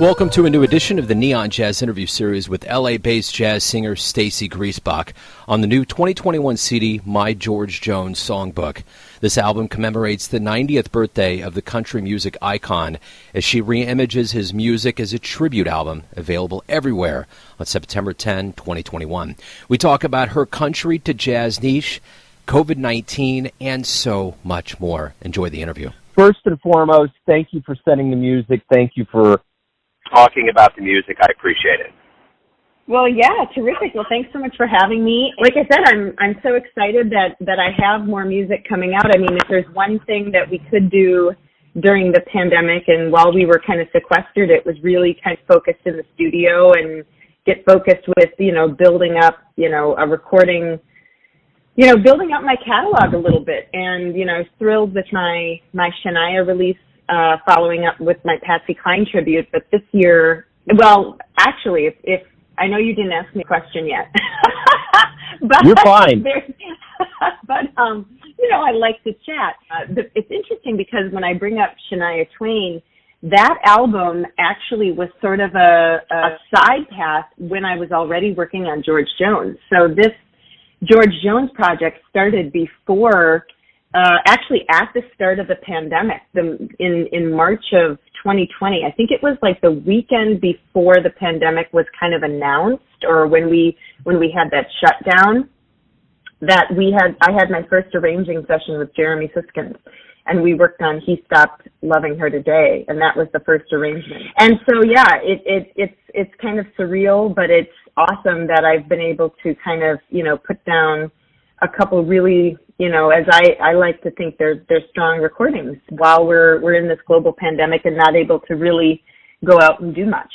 Welcome to a new edition of the Neon Jazz interview series with LA-based jazz singer Staci Griesbach on the new 2021 CD, My George Jones Songbook. This album commemorates the 90th birthday of the country music icon as she reimages his music as a tribute album available everywhere on September 10, 2021. We talk about her country to jazz niche, COVID-19, and so much more. Enjoy the interview. First and foremost, thank you for sending the music. Thank you for talking about the music. I appreciate it. Well, yeah, terrific. Well, thanks so much for having me. Like I said, I'm so excited that I have more music coming out. I mean, if there's one thing that we could do during the pandemic and while we were kind of sequestered, it was really kind of focused in the studio and get focused with, building up, a recording, building up my catalog a little bit. And, I was thrilled with my Shania release, following up with my Patsy Cline tribute. But this year, well, actually, if I know you didn't ask me a question yet. But you're fine. But, I like to chat. It's interesting because when I bring up Shania Twain, that album actually was sort of a side path when I was already working on George Jones. So this George Jones project started before, actually at the start of the pandemic, in March of 2020. I think it was like the weekend before the pandemic was kind of announced, or when we had that shutdown, that I had my first arranging session with Jeremy Siskins, and we worked on He Stopped Loving Her Today, and that was the first arrangement. And so, yeah, it's kind of surreal, but it's awesome that I've been able to kind of, put down a couple really, as I like to think they're strong recordings while we're in this global pandemic and not able to really go out and do much.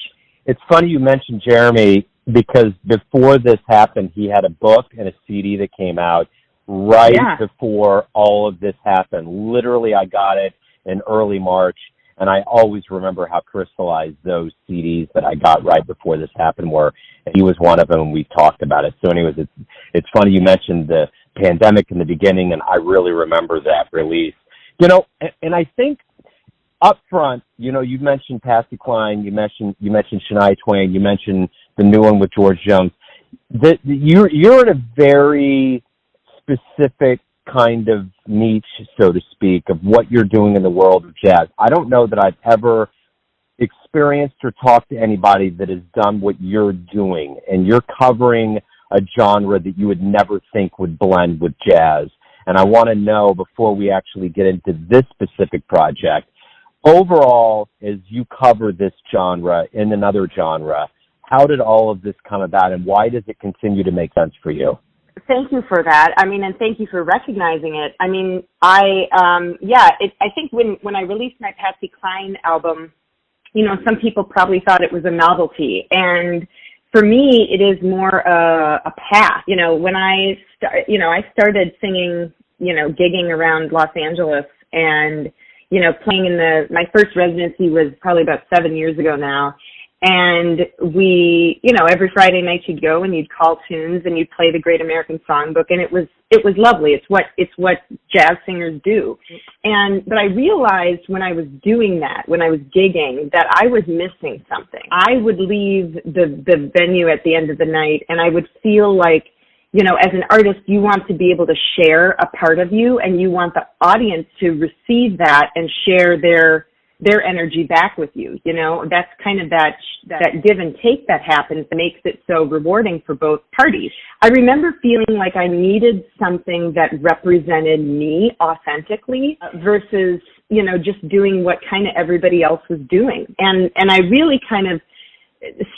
It's funny you mentioned Jeremy, because before this happened, he had a book and a CD that came out right before all of this happened. Literally, I got it in early March, and I always remember how crystallized those CDs that I got right before this happened were. And he was one of them, and we talked about it. So anyways, it's funny you mentioned the pandemic in the beginning, and I really remember that release. And I think up front, you mentioned Patsy Cline, you mentioned Shania Twain, you mentioned the new one with George Jones. You're in a very specific kind of niche, so to speak, of what you're doing in the world of jazz. I don't know that I've ever experienced or talked to anybody that has done what you're doing, and you're covering a genre that you would never think would blend with jazz. And I want to know, before we actually get into this specific project, overall, as you cover this genre in another genre, how did all of this come about, and why does it continue to make sense for you? Thank you for that. I mean, and thank you for recognizing it. I mean, I think when I released my Patsy Cline album, some people probably thought it was a novelty. And for me, it is more a path. When I started singing, gigging around Los Angeles and, playing in my first residency was probably about 7 years ago now. And we, every Friday night you'd go and you'd call tunes and you'd play the Great American Songbook, and it was lovely. It's what jazz singers do. But I realized when I was doing that, when I was gigging, that I was missing something. I would leave the venue at the end of the night and I would feel like, as an artist, you want to be able to share a part of you, and you want the audience to receive that and share their energy back with you. That's kind of that give and take that happens, makes it so rewarding for both parties. I remember feeling like I needed something that represented me authentically versus, just doing what kind of everybody else was doing. And I really kind of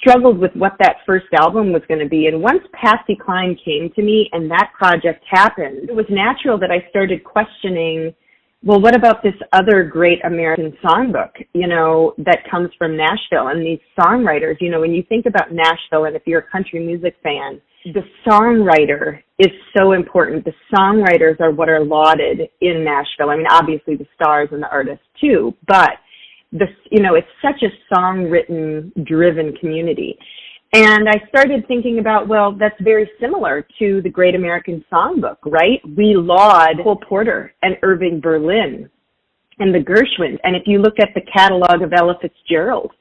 struggled with what that first album was going to be. And once Patsy Cline came to me and that project happened, it was natural that I started questioning, well, what about this other great American songbook, that comes from Nashville and these songwriters? When you think about Nashville, and if you're a country music fan, the songwriter is so important. The songwriters are what are lauded in Nashville. I mean, obviously the stars and the artists too, but it's such a song-written, driven community. And I started thinking about, well, that's very similar to the Great American Songbook, right? We laud Cole Porter and Irving Berlin and the Gershwins. And if you look at the catalog of Ella Fitzgerald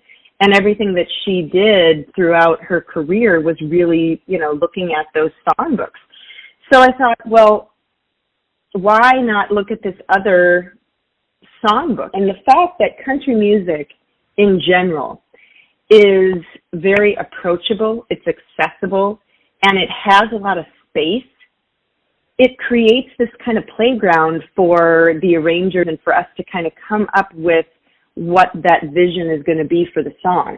And everything that she did throughout her career was really, looking at those songbooks. So I thought, well, why not look at this other songbook? And the fact that country music in general is very approachable, it's accessible, and it has a lot of space, it creates this kind of playground for the arrangers and for us to kind of come up with what that vision is going to be for the song.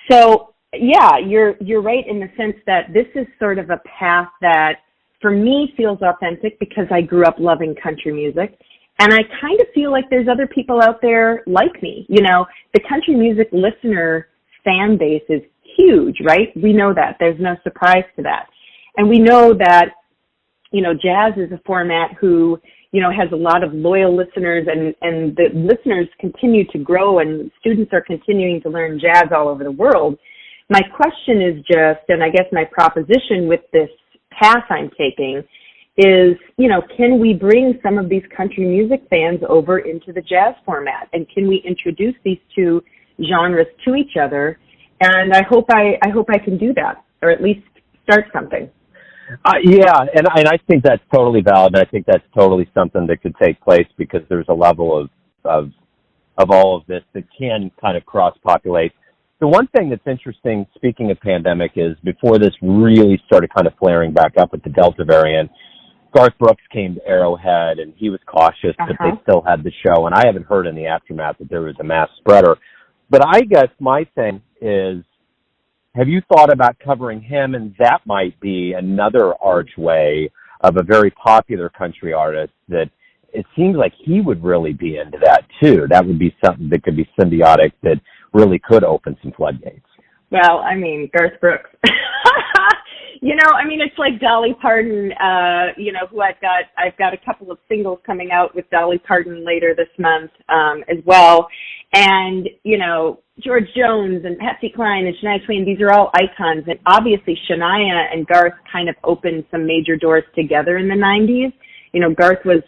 So, yeah, you're right in the sense that this is sort of a path that, for me, feels authentic because I grew up loving country music. And I kind of feel like there's other people out there like me. The country music listener fan base is huge, right? We know that. There's no surprise to that. And we know that, jazz is a format who, has a lot of loyal listeners, and the listeners continue to grow, and students are continuing to learn jazz all over the world. My question is just, and I guess my proposition with this path I'm taking is, can we bring some of these country music fans over into the jazz format? And can we introduce these two genres to each other? And I hope I can do that, or at least start something. Yeah, and I think that's totally valid. And I think that's totally something that could take place because there's a level of all of this that can kind of cross-populate. The one thing that's interesting, speaking of pandemic, is before this really started kind of flaring back up with the Delta variant, Garth Brooks came to Arrowhead, and he was cautious that they still had the show. And I haven't heard in the aftermath that there was a mass spreader. But I guess my thing is, have you thought about covering him? And that might be another archway of a very popular country artist that it seems like he would really be into that too. That would be something that could be symbiotic that really could open some floodgates. Well, Garth Brooks. It's like Dolly Parton, who I've got a couple of singles coming out with Dolly Parton later this month as well. And, George Jones and Patsy Cline and Shania Twain, these are all icons. And obviously Shania and Garth kind of opened some major doors together in the 90s. Garth was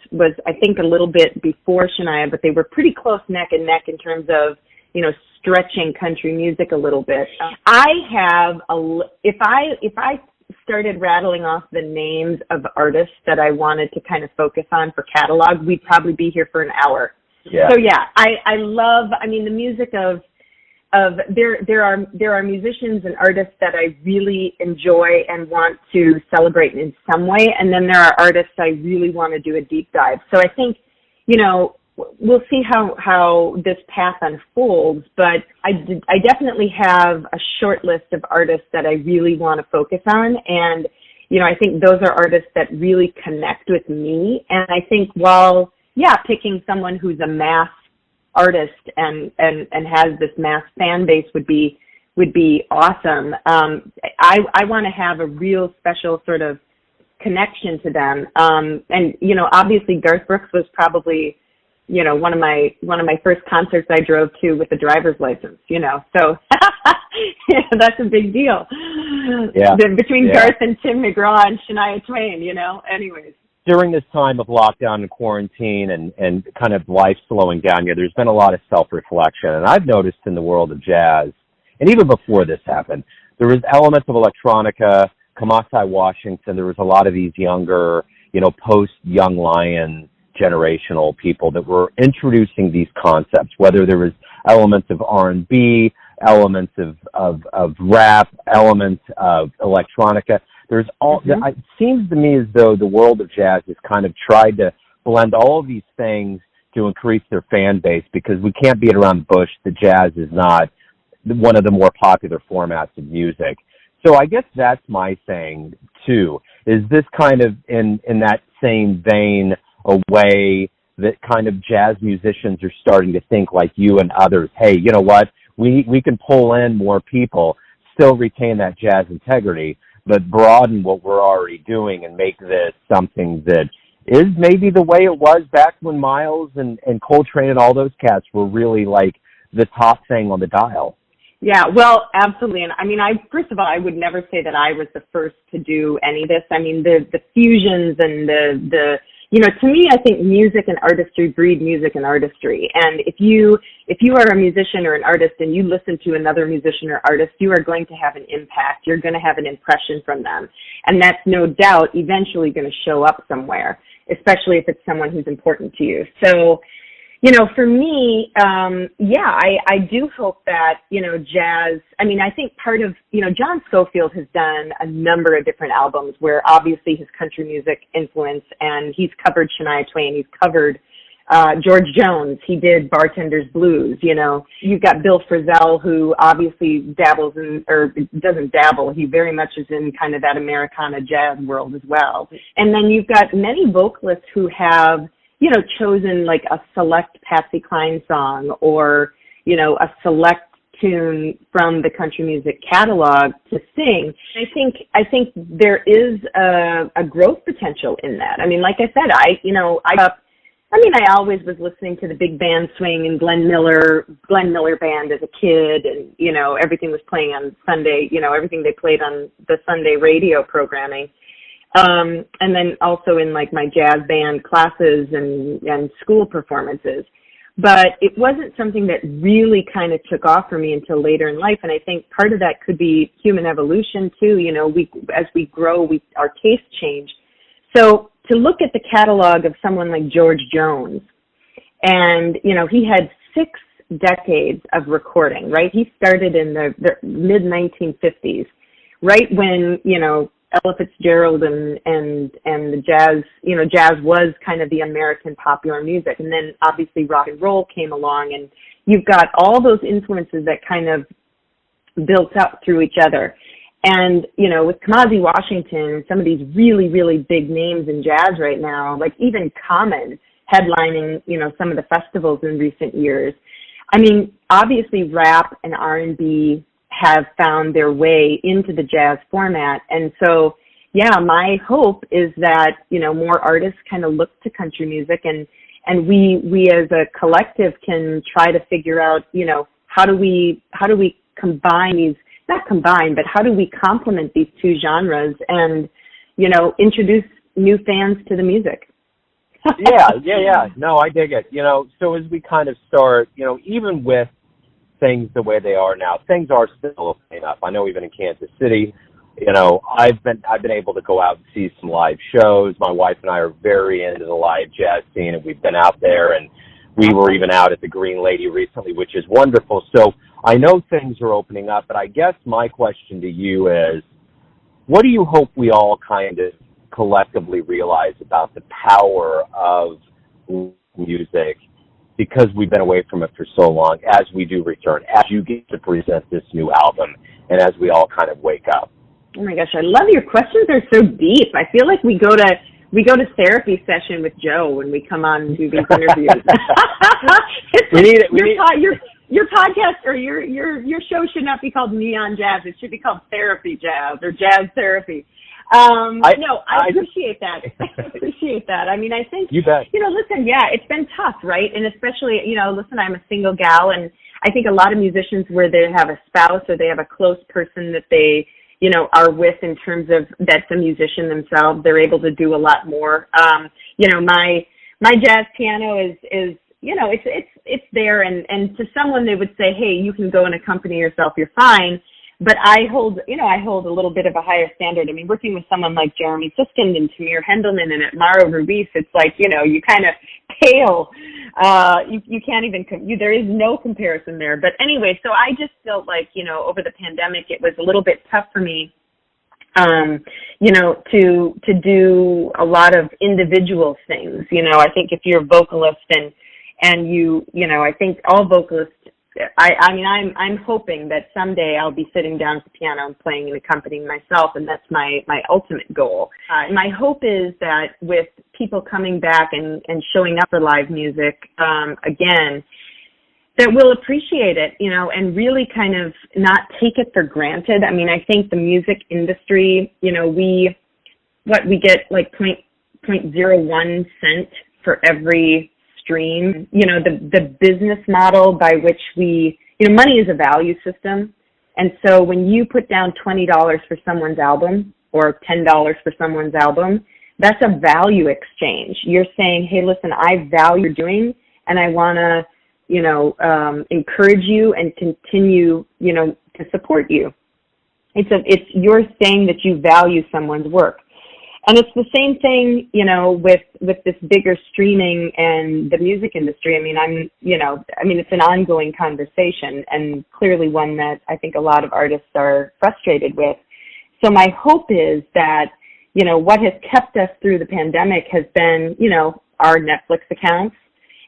I think a little bit before Shania, but they were pretty close neck and neck in terms of, stretching country music a little bit. I have if I started rattling off the names of artists that I wanted to kind of focus on for catalog, we'd probably be here for an hour. Yeah. So yeah, I love, the music of there are musicians and artists that I really enjoy and want to celebrate in some way, and then there are artists I really want to do a deep dive. So I think, we'll see how this path unfolds, but I definitely have a short list of artists that I really want to focus on, and I think those are artists that really connect with me. And I think while picking someone who's a mass artist and has this mass fan base would be awesome. I want to have a real special sort of connection to them. And obviously Garth Brooks was probably one of my first concerts I drove to with a driver's license, so that's a big deal. Yeah. Between Garth and Tim McGraw and Shania Twain, anyways. During this time of lockdown and quarantine and kind of life slowing down, there's been a lot of self-reflection. And I've noticed in the world of jazz, and even before this happened, there was elements of electronica, Kamasi Washington, there was a lot of these younger, post-Young Lion generational people that were introducing these concepts, whether there was elements of R&B, elements of rap, elements of electronica. There's all. It seems to me as though the world of jazz has kind of tried to blend all of these things to increase their fan base, because we can't beat around the bush that jazz is not one of the more popular formats of music. So I guess that's my thing too. Is this kind of in that same vein, a way that kind of jazz musicians are starting to think like you and others? Hey, you know what? We can pull in more people, still retain that jazz integrity, but broaden what we're already doing and make this something that is maybe the way it was back when Miles and Coltrane and all those cats were really like the top thing on the dial. Yeah, well, absolutely. And first of all, I would never say that I was the first to do any of this. The fusions and the to me, I think music and artistry breed music and artistry. And if you are a musician or an artist and you listen to another musician or artist, you are going to have an impact. You're going to have an impression from them. And that's no doubt eventually going to show up somewhere, especially if it's someone who's important to you. So, for me, I do hope that, jazz, I think part of, John Scofield has done a number of different albums where obviously his country music influence, and he's covered Shania Twain, he's covered George Jones, he did Bartender's Blues, You've got Bill Frisell, who obviously dabbles in, or doesn't dabble, he very much is in kind of that Americana jazz world as well. And then you've got many vocalists who have, chosen like a select Patsy Cline song or, a select tune from the country music catalog to sing. I think there is a growth potential in that. Like I said, I always was listening to the big band swing and Glenn Miller band as a kid, and, everything was playing on Sunday, everything they played on the Sunday radio programming. And then also in like my jazz band classes and school performances. But it wasn't something that really kind of took off for me until later in life. And I think part of that could be human evolution too. As we grow, our tastes change. So to look at the catalog of someone like George Jones, and, he had 6 decades of recording, right? He started in the mid 1950s, right when, Ella Fitzgerald and the jazz, jazz was kind of the American popular music. And then obviously rock and roll came along, and you've got all those influences that kind of built up through each other. And, with Kamasi Washington and some of these really, really big names in jazz right now, like even Common headlining, some of the festivals in recent years. Obviously rap and R&B have found their way into the jazz format. And so, my hope is that, more artists kind of look to country music, and we as a collective can try to figure out, how do we combine these, not combine, but how do we complement these two genres and, introduce new fans to the music? Yeah. No, I dig it. So as we kind of start, even with things the way they are now, things are still opening up. I know even in Kansas City, I've been able to go out and see some live shows. My wife and I are very into the live jazz scene, and we've been out there, and we were even out at the Green Lady recently, which is wonderful. So I know things are opening up, but I guess my question to you is, what do you hope we all kind of collectively realize about the power of music, because we've been away from it for so long, as we do return, as you get to present this new album, and as we all kind of wake up? Oh my gosh, I love your questions. They're so deep. I feel like we go to therapy session with Joe when we come on and do these interviews. Your podcast or your show should not be called Neon Jazz. It should be called Therapy Jazz or Jazz Therapy. I appreciate that. I appreciate that. I think, you bet. Listen, it's been tough, right? And especially, listen, I'm a single gal, and I think a lot of musicians where they have a spouse or they have a close person that they, are with in terms of that's a musician themselves, they're able to do a lot more. My jazz piano is it's there, and to someone they would say, hey, you can go and accompany yourself, you're fine. But I hold a little bit of a higher standard. Working with someone like Jeremy Siskind and Tamir Hendelman and Mara Ruiz, it's like, you kind of pale. You can't even, there is no comparison there. But anyway, so I just felt like, over the pandemic, it was a little bit tough for me, to do a lot of individual things. I think if you're a vocalist and you I think all vocalists, I'm hoping that someday I'll be sitting down at the piano and playing and accompanying myself, and that's my ultimate goal. My hope is that with people coming back and showing up for live music again, that we'll appreciate it, and really kind of not take it for granted. I think the music industry, we get like 0.01 cent for every stream. The business model by which money is a value system. And so when you put down $20 for someone's album or $10 for someone's album, That's a value exchange. You're saying, hey, listen, I value what you're doing, and I want to, encourage you and continue, to support you. It's you're saying that you value someone's work. And it's the same thing, with this bigger streaming and the music industry. It's an ongoing conversation, and clearly one that I think a lot of artists are frustrated with. So my hope is that, what has kept us through the pandemic has been, our Netflix accounts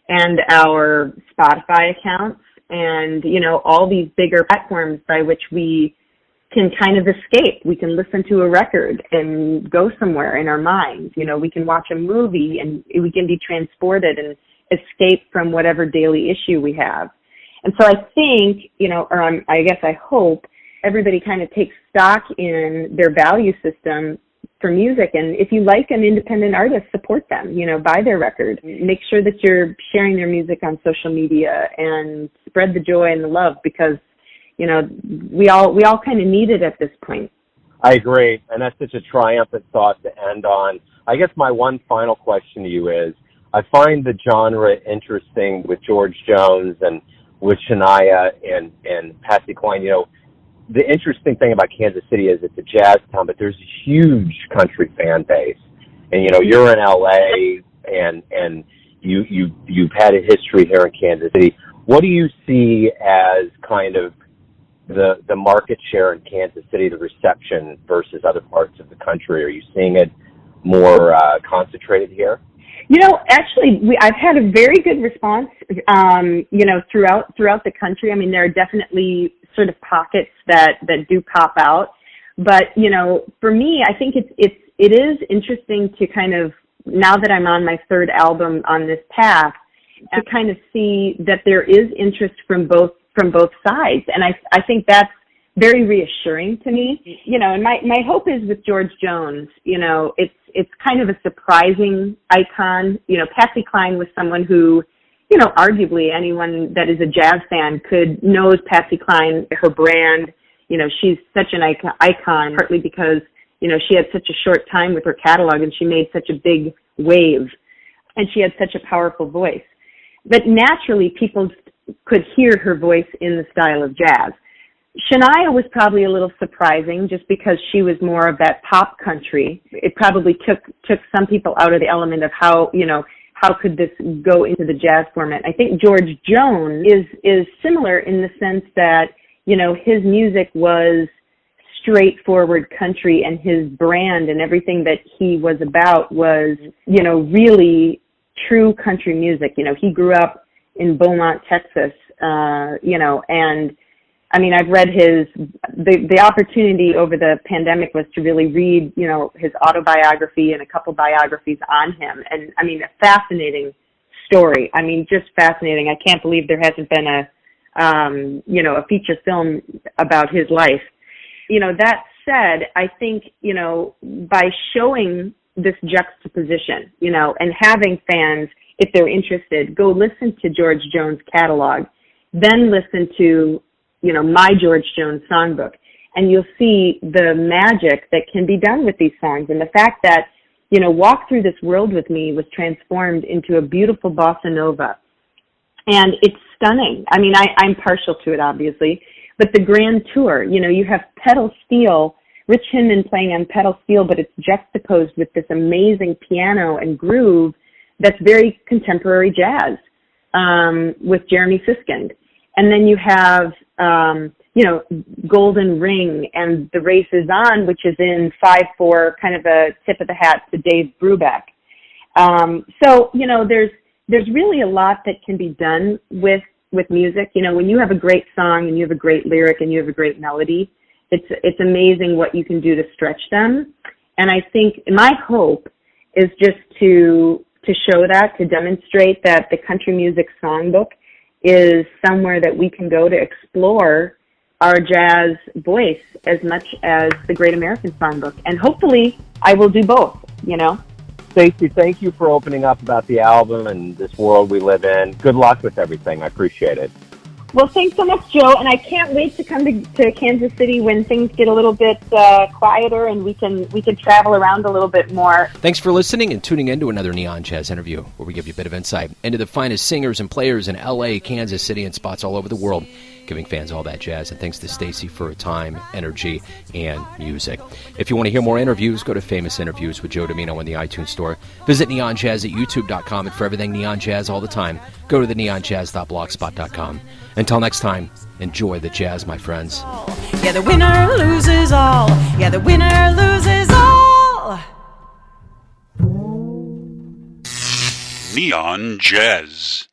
and our Spotify accounts and, all these bigger platforms by which we can kind of escape. We can listen to a record and go somewhere in our minds. We can watch a movie and we can be transported and escape from whatever daily issue we have. And so I think, I hope everybody kind of takes stock in their value system for music. And if you like an independent artist, support them, buy their record. Make sure that you're sharing their music on social media and spread the joy and the love, because we all kind of need it at this point. I agree, and that's such a triumphant thought to end on. I guess my one final question to you is, I find the genre interesting with George Jones and with Shania and Patsy Cline. The interesting thing about Kansas City is it's a jazz town, but there's a huge country fan base. And, you're in L.A., and you've had a history here in Kansas City. What do you see as kind of the market share in Kansas City, the reception versus other parts of the country? Are you seeing it more concentrated here? Actually, I've had a very good response, throughout the country. There are definitely sort of pockets that do pop out. But, for me, I think it is interesting to kind of, now that I'm on my third album on this path, to kind of see that there is interest from both sides. And I think that's very reassuring to me. And my hope is with George Jones, it's kind of a surprising icon. Patsy Cline was someone who, arguably anyone that is a jazz fan knows Patsy Cline, her brand. She's such an icon, partly because, she had such a short time with her catalog and she made such a big wave, and she had such a powerful voice. But naturally, people could hear her voice in the style of jazz. Shania was probably a little surprising just because she was more of that pop country. It probably took some people out of the element of how could this go into the jazz format. I think George Jones is similar in the sense that, his music was straightforward country, and his brand and everything that he was about was, really true country music. He grew up in Beaumont, Texas, and I've read the opportunity over the pandemic was to really read, his autobiography and a couple biographies on him. And a fascinating story. Just fascinating. I can't believe there hasn't been a feature film about his life. That said, I think, by showing this juxtaposition, and having fans, if they're interested, go listen to George Jones' catalog, then listen to, my George Jones Songbook, and you'll see the magic that can be done with these songs. And the fact that, Walk Through This World With Me was transformed into a beautiful bossa nova. And it's stunning. I'm partial to it, obviously, but the grand tour, you have pedal steel, Rich Hinman playing on pedal steel, but it's juxtaposed with this amazing piano and groove that's very contemporary jazz, with Jeremy Siskind. And then you have, Golden Ring and The Race Is On, which is in 5/4, kind of a tip of the hat to Dave Brubeck. So, there's really a lot that can be done with music. When you have a great song and you have a great lyric and you have a great melody, it's amazing what you can do to stretch them. And I think my hope is just to show that, to demonstrate that the Country Music Songbook is somewhere that we can go to explore our jazz voice as much as the Great American Songbook. And hopefully I will do both, Staci, thank you for opening up about the album and this world we live in. Good luck with everything. I appreciate it. Well, thanks so much, Joe, and I can't wait to come to Kansas City when things get a little bit quieter and we can travel around a little bit more. Thanks for listening and tuning in to another Neon Jazz interview, where we give you a bit of insight into the finest singers and players in L.A., Kansas City, and spots all over the world, giving fans all that jazz. And thanks to Staci for her time, energy, and music. If you want to hear more interviews, go to Famous Interviews with Joe Domino in the iTunes Store. Visit neonjazz at youtube.com, and for everything Neon Jazz all the time, go to the neonjazz.blogspot.com. Until next time, enjoy the jazz, my friends. Yeah, the winner loses all. Yeah, the winner loses all. Neon Jazz.